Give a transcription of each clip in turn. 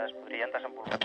es podrien desenvolupar.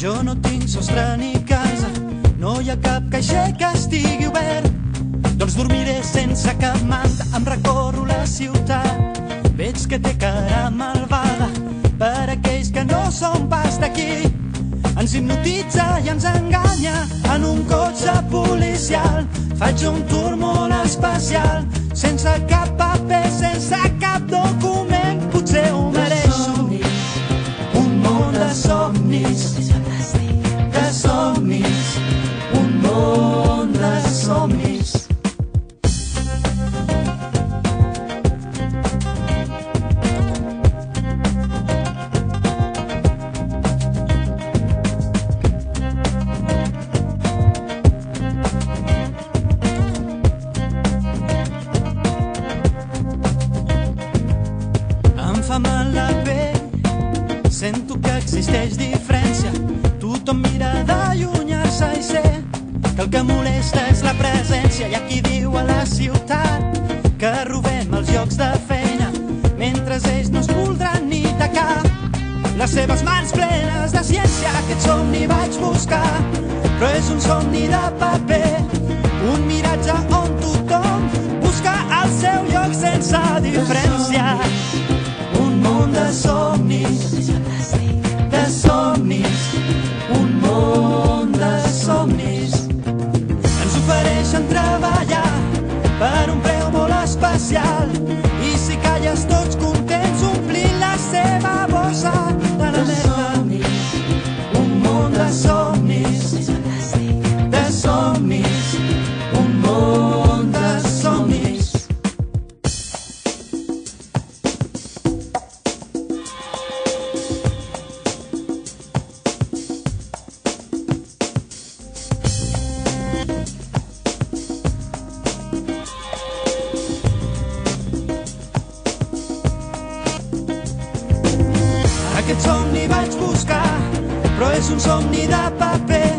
Jo no tinc sostre ni casa, no hi ha cap caixer que estigui obert. Doncs dormiré sense cap manta, em recorro la ciutat. Veig que té cara malvada per aquells que no són pas d'aquí. Ens hipnotitza i ens enganya en un cotxe policial. Faig un tour molt especial, sense cap paper, sense cap document. Potser ho mereixo, un món de somnis, de somnis, un món de somnis. Em fa mal la pell, sento que existeix diferència. Tothom mira d'allunyar-se i sé que el que molesta és la presència. Hi ha qui diu a la ciutat que robem els llocs de feina, mentre ells no es voldran ni tacar les seves mans plenes de ciència. Aquest somni vaig buscar, però és un somni de paper, un miratge on tothom busca el seu lloc sense diferència. Un món de somnis, de somnis, un món de somnis. Ens ofereixen treballar per un preu molt especial, i si calles tots contents omplint la seva bossa de la merda. Un món de somnis, de somnis, un món de somnis. Aquest somni vaig buscar, però és un somni de paper,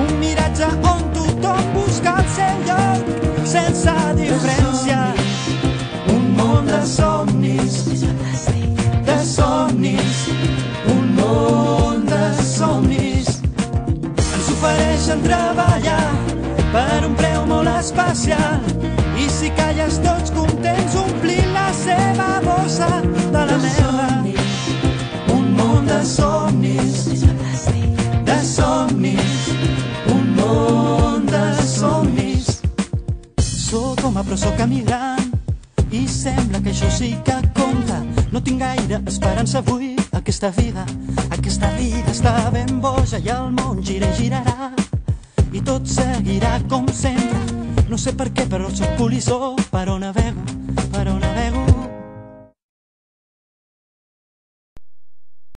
un miratge on tothom busca el seu lloc sense diferència. Un món de somnis, de somnis, un món de somnis. Ens ofereixen treballar per un preu molt especial, i si calles tots contents omplint la seva bossa de la merda. De somnis, de somnis, un món de somnis. Soc home però soc emigrant, i sembla que això sí que compta. No tinc gaire esperança avui, aquesta vida està ben boja, i el món gira i girarà, i tot seguirà com sempre. No sé per què, però soc polissó, per on navego, per on navego.